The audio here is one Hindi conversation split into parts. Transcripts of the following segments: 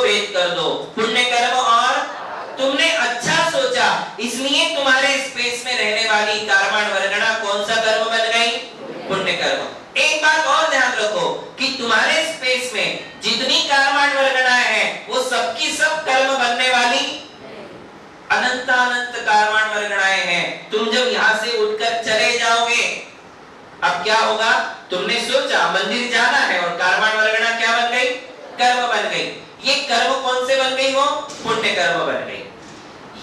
भेद कर दो, पुण्य कर्म और तुमने अच्छा सोचा, इसलिए तुम्हारे स्पेस में रहने वाली कार्बन वर्गणा कौन सा कर्म बन गई? पुण्य कर्म। एक बात और ध्यान रखो कि तुम्हारे स्पेस में जितनी कार्बन वर्गणाएं हैं वो सबकी सब कर्म बनने वाली अनंत अनंत कार्बन वर्गणाएं हैं। तुम जब यहाँ से उठकर चले जाओगे, अब क्या होगा? तुमने सोचा मंदिर जाना है और कार्बन वर्गणा क्या बन गई? कर्म बन गई। ये कर्म कौन से बन गई? वो पुण्य कर्म बन गई।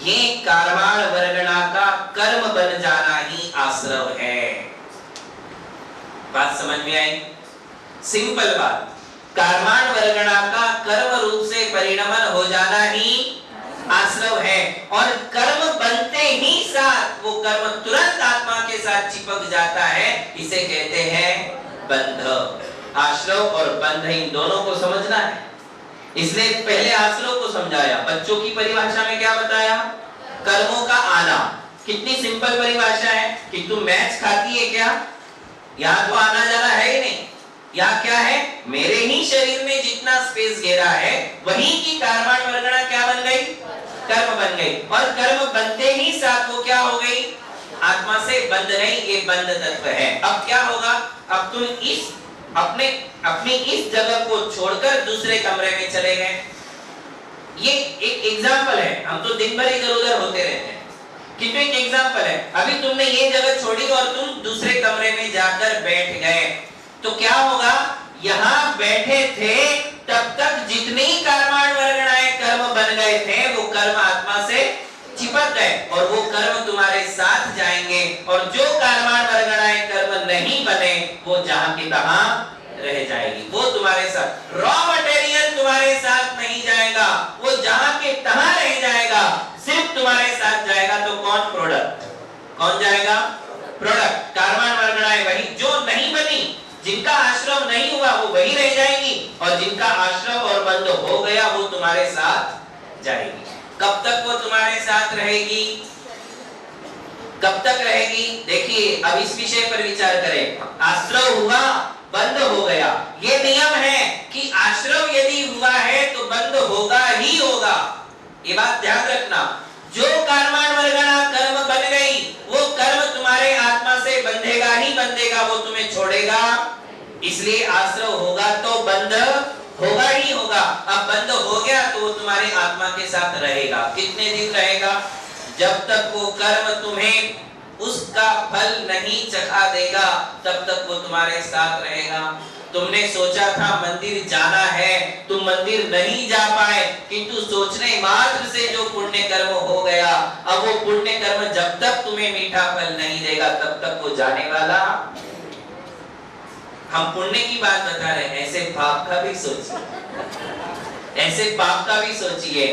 ये कार्बन वर्गणा का कर्म बन जाना ही आश्रव है। बात समझ में आई? सिंपल बात, कार्बन वर्गणा का कर्म रूप से परिणमन हो जाना ही आश्रव है, और कर्म बनते ही साथ वो कर्म तुरंत आत्मा के साथ चिपक जाता है, इसे कहते हैं बंध। आश्रव और बंध इन दोनों को समझना है, इसलिए पहले आश्रव को समझाया। बच्चों की परिभाषा में क्या बताया? कर्मों का आना। कितनी सिंपल परिभाषा है कि तुम मैच खाती है क्या? यहाँ तो आना जाना है ही नहीं। यहाँ क्या है? मेरे ही शरीर में जितना स्पेस घेरा है वही की कार्बन वर्गणा क्या बन गई? कर्म बन गई। और कर्म बनते ही साथ वो क्या हो गई? आत्मा से बंध गई। ये बंध तत्व है। अब क्या होगा? अब तुम इस अपनी इस जगह को छोड़कर दूसरे कमरे में चले गए। ये एक एग्जाम्पल है, हम तो दिन भर इधर उधर होते रहते हैं, किंतु एक एग्जाम्पल है। अभी तुमने ये जगह छोड़ी और तुम दूसरे कमरे में जाकर बैठ गए, तो क्या होगा? यहाँ बैठे थे तब तक जितनी कार्बन वर्गणाएं कर्म बन गए थे वो कर्म आत्मा से चिपक गए, और वो कर्म तुम्हारे साथ जाएंगे। और जो कार्बन वर्गणाएं कर्म नहीं बने वो जहां की तहां रह जाएगी। वो तुम्हारे साथ, रॉ मटेरियल तुम्हारे साथ नहीं जाएगा, वो जहां के तहां रह जाएगा, सिर्फ तुम्हारे साथ जाएगा। तो कौन? प्रोडक्ट। कौन जाएगा? प्रोडक्ट। कार्बन वर्गणाएं वही जो नहीं बनी, जिनका आश्रव नहीं हुआ वो वही रह जाएगी, और जिनका आश्रव और बंध हो गया वो तुम्हारे साथ जाएगी। कब तक वो तुम्हारे साथ रहेगी? कब तक रहेगी? देखिए, अब इस विषय पर विचार करें। आश्रव हुआ, बंध हो गया। ये नियम है कि आश्रव यदि हुआ है तो बंध होगा ही होगा। ये बात ध्यान रखना। जो कार्बन वर्गणा कर्म बन गई वो कर्म तुम्हारे आत्मा से बंधेगा ही बंधेगा, वो तुम्हें छोड़ेगा। इसलिए आश्रव होगा तो बंध होगा ही होगा। अब बंध हो गया तो वो तुम्हारे आत्मा के साथ रहेगा। कितने दिन रहेगा? जब तक वो कर्म तुम्हें उसका फल नहीं चखा देगा तब तक वो तुम्हारे साथ रहेगा। तुमने सोचा था मंदिर जाना है, तुम मंदिर नहीं जा पाए, किंतु सोचने मात्र से जो पुण्य कर्म हो गया, अब वो पुण्य कर्म जब तक तुम्हें मीठा फल नहीं देगा तब तक वो जाने वाला। हम पुण्य की बात बता रहे हैं, ऐसे पाप का भी सोचिए, ऐसे पाप का भी सोचिए।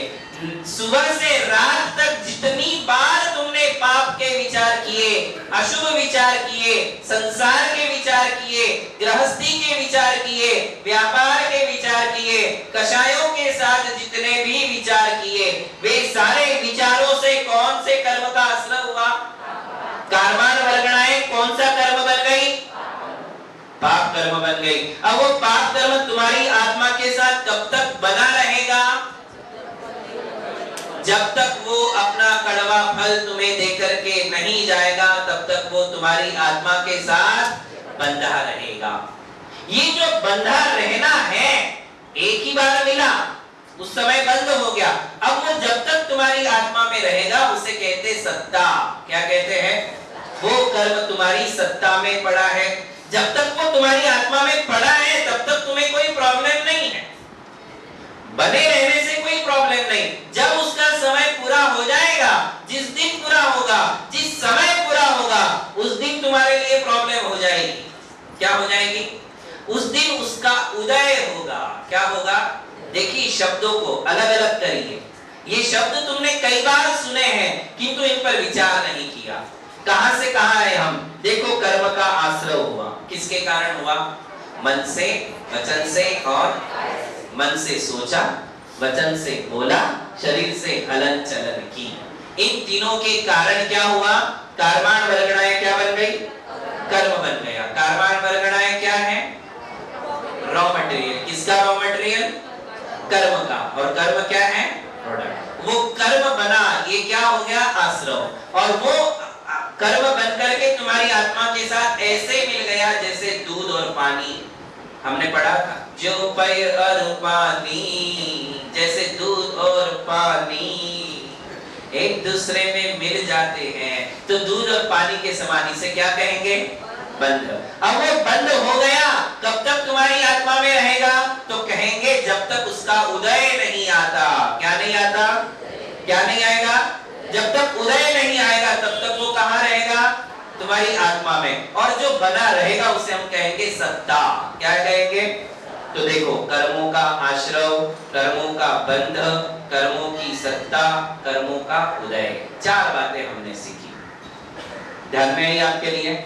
सुबह से रात तक जितनी बार तुमने पाप के विचार किए, अशुभ विचार किए, संसार के विचार किए, गृहस्थी के विचार किए, व्यापार के विचार किए, कषायों के साथ जितने भी विचार किए, वे सारे विचारों से कौन से कर्म का आश्रय हुआ? कार्बन वर्गणाएं कौन सा कर्म बन गई? पाप कर्म बन गई। अब वो पाप कर्म तुम्हारी आत्मा के साथ कब तक बना रहेगा? जब तक वो अपना कड़वा फल तुम्हें देकर के नहीं जाएगा तब तक वो तुम्हारी आत्मा के साथ बंधा रहेगा। ये जो बंधा रहना है, एक ही बार मिला, उस समय बंद हो गया। अब वो जब तक तुम्हारी आत्मा में रहेगा उसे कहते सत्ता। क्या कहते हैं? वो कर्म तुम्हारी सत्ता में पड़ा है। जब तक वो तुम्हारी आत्मा में पड़ा है तब तक तुम्हें कोई प्रॉब्लम नहीं है, बने रहने से कोई प्रॉब्लम नहीं। जब उसका समय पूरा हो जाएगा, जिस दिन पूरा होगा, जिस समय पूरा होगा, उस दिन तुम्हारे लिए प्रॉब्लम हो जाएगी। क्या हो जाएगी? उस दिन उसका उदय होगा। क्या होगा? देखिए, शब्दों को अलग अलग करिए। ये शब्द तुमने कई बार सुने हैं किंतु इन पर विचार नहीं किया। कहां से कहां है हम? देखो, कर्म का आश्रय हुआ। किसके कारण हुआ? मन से, वचन से और मन से सोचा, वचन से बोला, शरीर से हलन चलन की। इन तीनों के कारण क्या हुआ? कार्बन वर्गणाएं क्या बन गई? कर्म बन गया। कार्बन वर्गणाएं क्या है? Raw material. किसका रॉ मटेरियल? कर्म का, और कर्म क्या है? प्रोडक्ट। वो कर्म बना, ये क्या हो गया? आश्रव। और वो कर्म बन करके तुम्हारी आत्मा के साथ ऐसे मिल गया जैसे दूध और पानी। हमने पढ़ा था, जो पय और पानी, जैसे दूध और पानी एक दूसरे में मिल जाते हैं, तो दूध और पानी के समान। इसे क्या कहेंगे? बंध। अब वो बंध हो गया, कब तक तुम्हारी आत्मा में रहेगा? तो कहेंगे जब तक उसका उदय नहीं आता। क्या नहीं आता? क्या नहीं आएगा? जब तक उदय नहीं आएगा तब तक वो कहाँ रहेगा? तुम्हारी आत्मा में। और जो बना रहेगा उसे हम कहेंगे सत्ता। क्या कहेंगे? तो देखो, कर्मों का आश्रव, कर्मों का बंध, कर्मों की सत्ता, कर्मों का उदय, 4 बातें हमने सीखी। ध्यान में आई आपके लिए?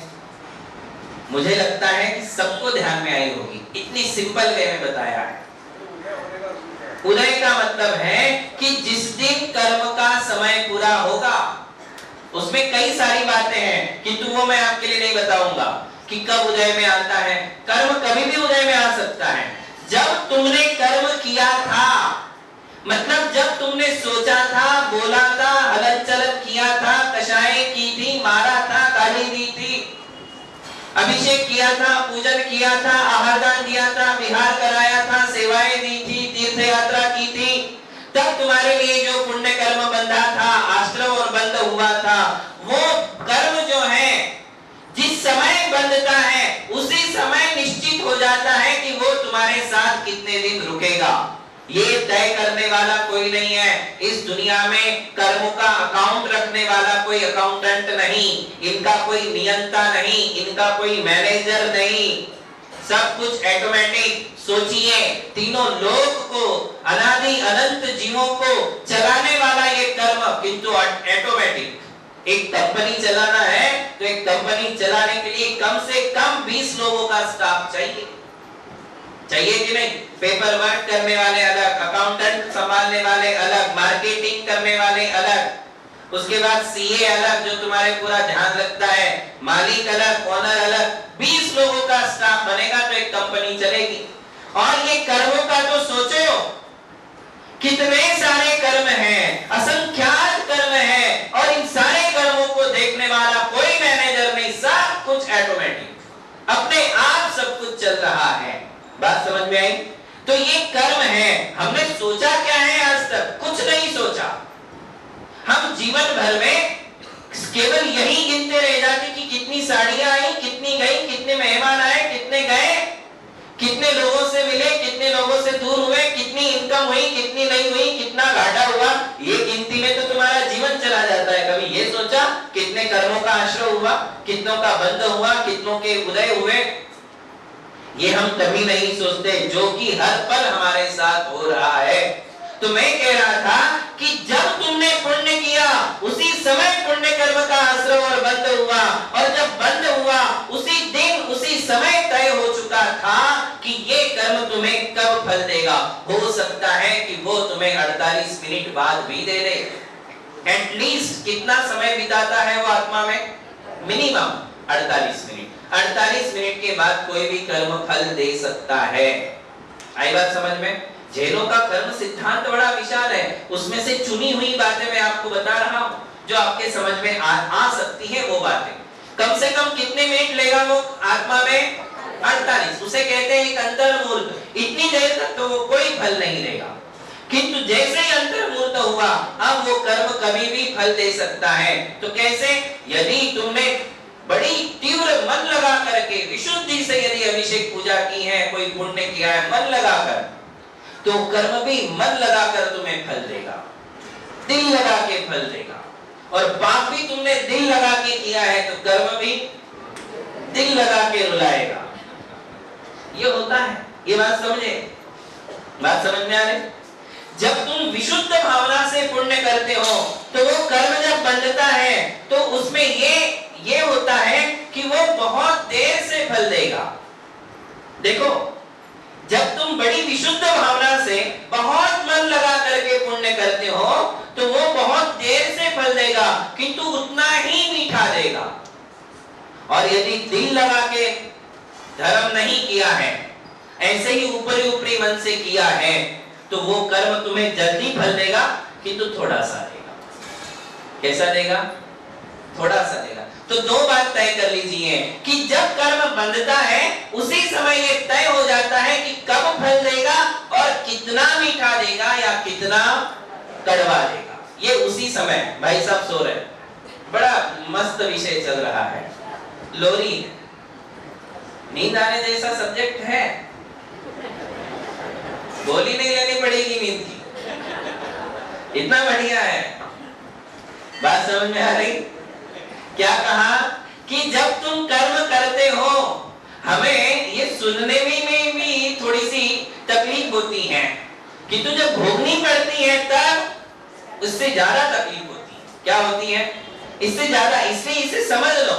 मुझे लगता है कि सबको ध्यान में आई होगी, इतनी सिंपल वे में बताया है। उदय का मतलब है कि जिस दिन कर्म का समय पूरा होगा, उसमें कई सारी बातें हैं, किंतु वो मैं आपके लिए नहीं बताऊंगा कि कब उदय में आता है। कर्म कभी भी उदय में आ सकता है। जब तुमने कर्म किया था, मतलब जब तुमने सोचा था, बोला था, हलन चलन किया था, कषाय की थी, मारा था, गाली दी थी, अभिषेक किया था, पूजन किया था, आहार दान दिया था, विहार कराया था, सेवाएं दी थी, तीर्थ यात्रा की थी, तब तुम्हारे लिए जो पुण्य कर्म बंधा था, आश्रम और बंध हुआ था, वो कर्म जो है जिस समय बंधता है उसी समय निश्चित हो जाता है कि वो तुम्हारे साथ कितने दिन रुकेगा। ये तय करने वाला कोई नहीं है इस दुनिया में। कर्मों का अकाउंट रखने वाला कोई अकाउंटेंट नहीं, इनका कोई नियंता नहीं, इनका कोई मैनेजर नहीं, सब कुछ ऑटोमेटिक। सोचिए, तीनों लोक को, अनादि अनंत जीवों को चलाने वाला ये कर्म, किंतु ऑटोमेटिक। एक कंपनी चलाना है तो एक कंपनी चलाने के लिए कम से कम 20 लोगों का स्टाफ चाहिए, चाहिए कि नहीं? पेपर वर्क करने वाले अलग, अकाउंटेंट संभालने वाले अलग, मार्केटिंग करने वाले अलग, उसके बाद सीए अलग जो तुम्हारे पूरा ध्यान रखता है, मालिक अलग, ओनर अलग, 20 लोगों का स्टाफ बनेगा तो एक कंपनी चलेगी। और ये कर्मों का तो सोचो, कितने सारे कर्म हैं, असंख्यात कर्म हैं, और इन सारे कर्मों को देखने वाला कोई मैनेजर नहीं, सब कुछ ऑटोमेटिक, अपने आप सब कुछ चल रहा है। बात समझ में आई? तो ये कर्म है। हमने सोचा क्या है आज तक? कुछ नहीं सोचा। हम जीवन भर में केवल यही गिनते रह जाते कि कितनी साड़ियां आई, कितनी गई, कितने मेहमान आए, कितने गए, कितने लोगों से मिले, कितने लोगों से दूर हुए, कितनी इनकम हुई, कितनी नहीं हुई, कितना घाटा हुआ, ये गिनती में तो तुम्हारा जीवन चला जाता है। कभी ये सोचा कितने कर्मों का आश्रय हुआ, कितनों का बंध हुआ, कितनों के उदय हुए? ये हम कभी नहीं सोचते, जो कि हर पल हमारे साथ हो रहा है। तो मैं कह रहा था कि जब तुमने पुण्य किया उसी समय पुण्य कर्म का आश्रय और बंध हुआ, और जब बंध हुआ उसी दिन उसी समय तय हो चुका था कि ये कर्म तुम्हें कब फल देगा। हो सकता है कि वो तुम्हें 48 मिनट बाद भी दे दे। एटलीस्ट कितना समय बिताता है वो आत्मा में? Minimum 48 minute. 48 मिनट के बाद कोई भी कर्म फल दे सकता है। आई बात समझ में? जैनों का कर्म सिद्धांत बड़ा विशाल है, उसमें से चुनी हुई बातें मैं आपको बता रहा हूं जो आपके समझ में आ सकती है। वो बातें कम से कम कितने मिनट लेगा वो आत्मा में? 48। उसे कहते हैं एक अंतर्मूर्त। इतनी देर तक तो वो कोई फल नहीं देगा, किंतु जैसे ही अंतर्मूर्त हुआ अब वो कर्म कभी भी फल दे सकता है। तो कैसे? यदि तुमने बड़ी तीव्र मन लगा करके विशुद्धि से यदि अभिषेक पूजा की है, कोई पुण्य किया है मन लगाकर, तो कर्म भी मन लगाकर तुम्हें फल देगा, दिल लगा के फल देगा। और पाप भी तुमने दिल लगा के किया है तो कर्म भी दिल लगा के रुलाएगा। ये होता है। ये बात समझे? बात समझ में आ रही? जब तुम विशुद्ध भावना से पुण्य करते हो तो वो कर्म जब बंधता है तो उसमें ये होता है कि वो बहुत देर से फल देगा। देखो, जब तुम बड़ी विशुद्ध भावना से बहुत मन लगा करके पुण्य करते हो तो वो बहुत देर से फल देगा, किंतु उतना ही मीठा देगा। और यदि दिल लगा के धर्म नहीं किया है, ऐसे ही ऊपरी ऊपरी मन से किया है, तो वो कर्म तुम्हें जल्दी फल देगा किंतु थोड़ा सा देगा। कैसा देगा? थोड़ा सा देगा। तो दो बात तय कर लीजिए कि जब कर्म बंधता है उसी समय ये तय हो जाता है कि कब फल देगा और कितना मीठा देगा या कितना कड़वा देगा। ये उसी समय। भाई साहब सो रहे हैं, बड़ा मस्त विषय चल रहा है, लोरी है, नींद आने जैसा सब्जेक्ट है, गोली नहीं लेनी पड़ेगी नींद की, इतना बढ़िया है। बात समझ में आ रही? क्या कहा कि जब तुम कर्म करते हो, हमें ये सुनने में भी थोड़ी सी तकलीफ होती है कि तू जब भोगनी पड़ती है तब उससे ज्यादा तकलीफ होती है। क्या होती है? इससे ज्यादा। इसलिए इसे समझ लो,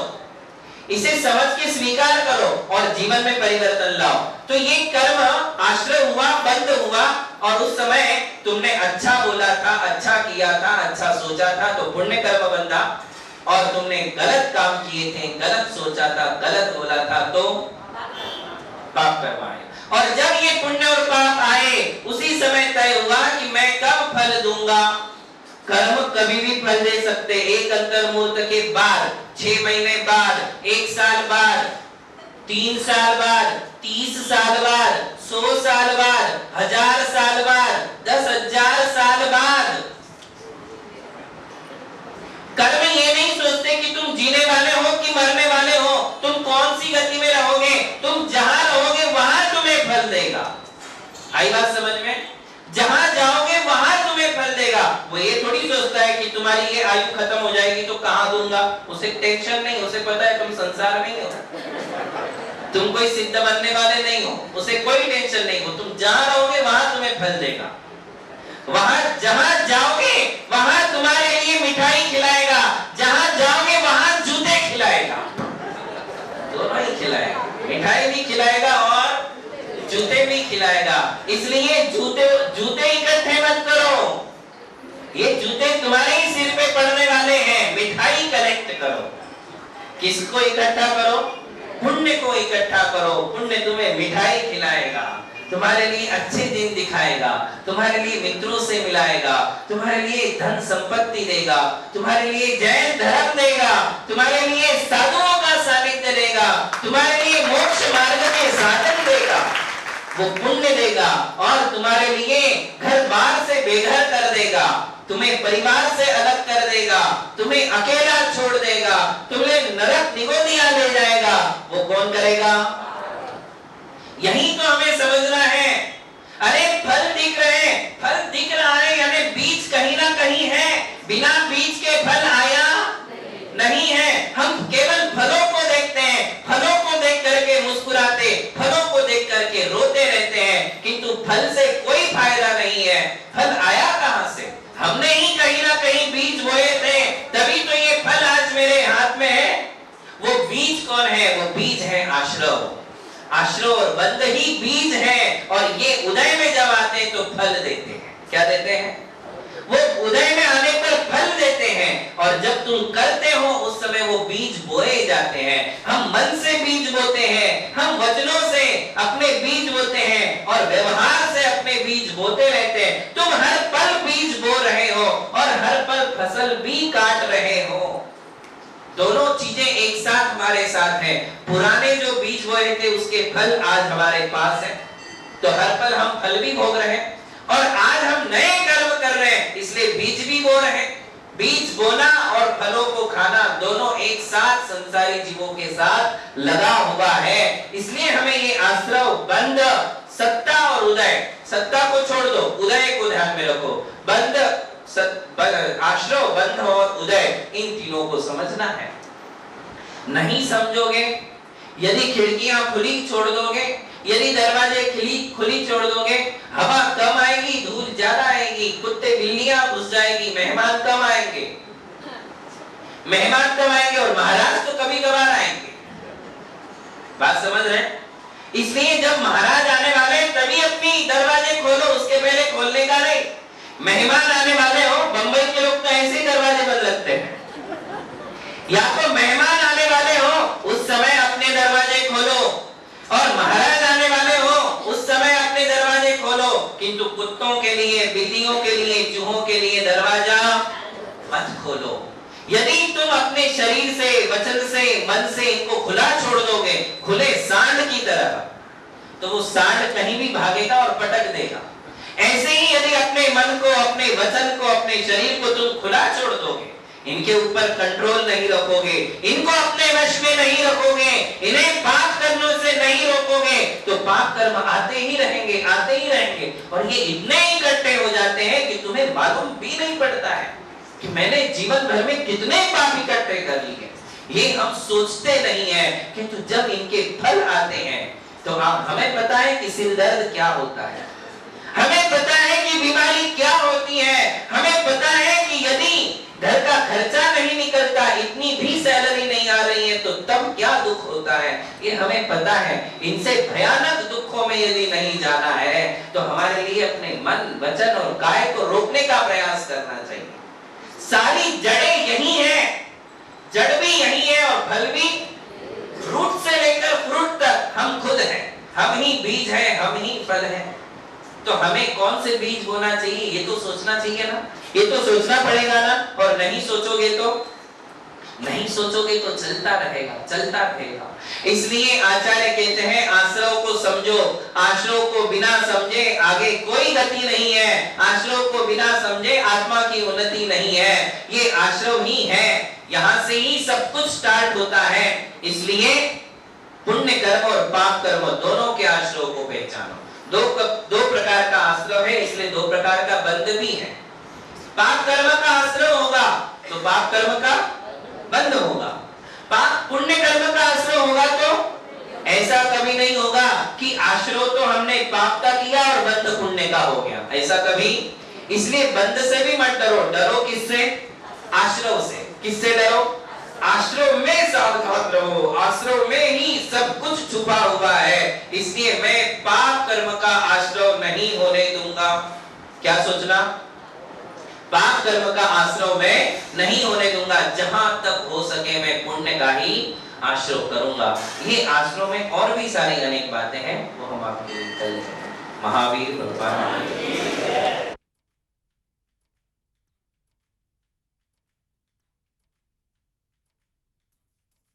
इसे समझ के स्वीकार करो और जीवन में परिवर्तन लाओ। तो ये कर्म आश्रय हुआ, बंद हुआ, और उस समय तुमने अच्छा बोला था, अच्छा किया था, अच्छा सोचा था तो पुण्य कर्म बंधा, और तुमने गलत काम किए थे, गलत सोचा था, गलत बोला था तो पाप कर्म आए। और जब ये पुण्य और पाप आए उसी समय तय हुआ कि मैं कब फल दूंगा। कर्म कभी भी फल दे सकते, एक अंतर्मुहूर्त के बाद, 6 महीने बाद, 1 साल बाद, 3 साल बाद, 30 साल बाद, 100 साल बाद, 1000 साल बाद, 10,000 साल बाद। कर्म ये नहीं सोचते कि तुम जीने वाले हो कि मरने वाले हो, तुम कौन सी गति में रहोगे, तुम जहां रहोगे वहां तुम्हें फल देगा। आई बात समझ में? जहां जाओगे वहां तुम्हें फल देगा। वो ये थोड़ी सोचता है कि तुम्हारी ये आयु खत्म हो जाएगी तो कहां दूंगा। उसे टेंशन नहीं, उसे पता है तुम संसार में ही हो, तुम कोई सिद्ध बनने वाले नहीं हो, उसे कोई टेंशन नहीं हो। तुम जहां रहोगे वहां तुम्हें फल देगा। वहां जहां जाओगे वहां तुम्हारे लिए मिठाई खिलाएगा, जहां जाओगे वहां जूते खिलाएगा, दोनों ही खिलाएगा, मिठाई भी खिलाएगा और जूते भी खिलाएगा। इसलिए जूते इकट्ठे मत करो, ये जूते तुम्हारे ही सिर पे पड़ने वाले हैं। मिठाई कलेक्ट करो। किसको इकट्ठा करो? पुण्य को इकट्ठा करो। पुण्य तुम्हें मिठाई खिलाएगा, तुम्हारे लिए अच्छे दिन दिखाएगा, तुम्हारे लिए मित्रों से मिलाएगा, तुम्हारे लिए धन संपत्ति देगा, तुम्हारे लिए जैन धर्म देगा, तुम्हारे लिए साधुओं का सानिध्य देगा, तुम्हारे लिए मोक्ष मार्ग के साधन देगा, वो पुण्य देगा। और तुम्हारे लिए घर बार से बेघर कर देगा, तुम्हें परिवार से अलग कर देगा, तुम्हें अकेला छोड़ देगा, तुम्हें नरक निगोदिया ले जाएगा। वो कौन करेगा? यही तो हमें समझना है। अरे फल दिख रहे हैं, फल दिख रहा है यानी बीज कहीं ना कहीं है, बिना बीज के फल आया नहीं है। हम केवल फलों को देखते हैं, फलों को देख करके मुस्कुराते, फलों को देख करके रोते रहते हैं, किंतु फल से कोई फायदा नहीं है। फल आया कहां से? हमने ही कहीं ना कहीं बीज बोए थे, तभी तो ये फल आज मेरे हाथ में है। वो बीज कौन है? वो बीज है आश्रव। आश्रव और बंध ही बीज है, और ये उदय में जब आते हैं तो फल देते हैं। क्या देते हैं? वो उदय में आने पर फल देते हैं, और जब तुम करते हो उस समय वो बीज बोए जाते हैं। हम मन से बीज बोते हैं, हम वचनों से अपने बीज बोते हैं, और व्यवहार से अपने बीज बोते रहते हैं। तुम हर पल बीज बो रहे हो और हर पल फसल भी काट रहे हो। दोनों चीजें एक साथ हमारे साथ हैं। पुराने जो बीज बोए थे उसके फल आज हमारे पास है, तो हर पल हम फल भी भोग रहे हैं, और आज हम नए कर्म कर रहे हैं, इसलिए बीज भी बो रहे हैं। बीज बोना और फलों को खाना दोनों एक साथ संसारी जीवों के साथ लगा हुआ है। इसलिए हमें ये आश्रव, बंध, सत्ता और उदय, सत्ता को छोड़ दो, उदय को ध्यान में रखो। बंध, आश्रव, बंध और उदय, इन तीनों को समझना है। नहीं समझोगे, यदि खिड़कियां खुली छोड़ दोगे, यदि दरवाजे खुली छोड़ दोगे, हवा कम आएगी, धूल ज्यादा आएगी, कुत्ते बिल्लियां घुस जाएगी, मेहमान कम आएंगे, और महाराज तो कभी कभार आएंगे। बात समझ रहे हैं? इसलिए जब महाराज आने वाले तभी अपनी दरवाजे खोलो, उसके पहले खोलने का नहीं। मेहमान आने वाले हो, बंबई के लोग तो ऐसे ही दरवाजे बंद रखते हैं। या तो मेहमान आने वाले हो उस समय अपने दरवाजे खोलो, और महाराज आने वाले हो उस समय अपने दरवाजे खोलो। किंतु कुत्तों के लिए, बिल्लियों के लिए, चूहों के लिए दरवाजा मत खोलो। यदि तुम अपने शरीर से, वचन से, मन से इनको खुला छोड़ दोगे, खुले सांड की तरह, तो वो सांड कहीं भी भागेगा और पटक देगा। ऐसे ही यदि अपने मन को, अपने वचन को, अपने शरीर को तुम खुला छोड़ दोगे, इनके ऊपर कंट्रोल नहीं रखोगे, इनको अपने वश में नहीं रखोगे, इन्हें पाप करने से नहीं रोकोगे, तो पाप कर्म आते ही रहेंगे, आते ही रहेंगे, और ये इतने इकट्ठे हो जाते हैं कि तुम्हें मालूम भी नहीं पड़ता है कि मैंने जीवन भर में कितने पाप इकट्ठे कर लिए। ये हम सोचते नहीं है, किंतु जब इनके फल आते हैं तो हमें पता है कि सिर दर्द क्या होता है, हमें पता है कि बीमारी क्या होती है, हमें पता है कि यदि घर का खर्चा नहीं निकलता, इतनी भी सैलरी नहीं आ रही है, तो तब क्या दुख होता है, ये हमें पता है। इनसे भयानक दुखों में यदि नहीं जाना है तो हमारे लिए अपने मन, वचन और काया को रोकने का प्रयास करना चाहिए। सारी जड़ें यही है, जड़ भी यही है और फल भी, रूट से लेकर फ्रूट तक हम खुद हैं, हम ही बीज हैं, हम ही फल हैं। तो हमें कौन से बीज बोना चाहिए ये तो सोचना चाहिए ना, ये तो सोचना पड़ेगा ना। और नहीं सोचोगे तो चलता रहेगा, चलता रहेगा। इसलिए आचार्य कहते हैं आश्रव को समझो, आश्रव को बिना समझे आगे कोई गति नहीं है, आश्रव को बिना समझे आत्मा की उन्नति नहीं है। ये आश्रव ही है, यहाँ से ही सब कुछ स्टार्ट होता है। इसलिए पुण्य कर्म और पाप कर्म दोनों के आश्रव को पहचानो। दो प्रकार का आश्रव है, इसलिए दो प्रकार का बंध भी है। पाप कर्म का आश्रव होगा तो पाप कर्म का बंध होगा, पाप पुण्य कर्म का आश्रव होगा तो ऐसा कभी नहीं होगा कि आश्रव तो हमने पाप का किया और बंध पुण्य का हो गया, ऐसा कभी। इसलिए बंध से भी मत डरो, डरो किससे? आश्रव से। किससे डरो? आश्रव में सावधान रहो, आश्रव में ही सब कुछ छुपा हुआ है। इसलिए मैं पाप कर्म का आश्रव नहीं होने दूंगा। क्या सोचना? पाप कर्म का आश्रव में नहीं होने दूंगा, जहां तक हो सके मैं पुण्य का ही आश्रव करूंगा। ये आश्रव में और भी सारी अनेक बातें हैं, वो हम आपको कल महावीर भगवान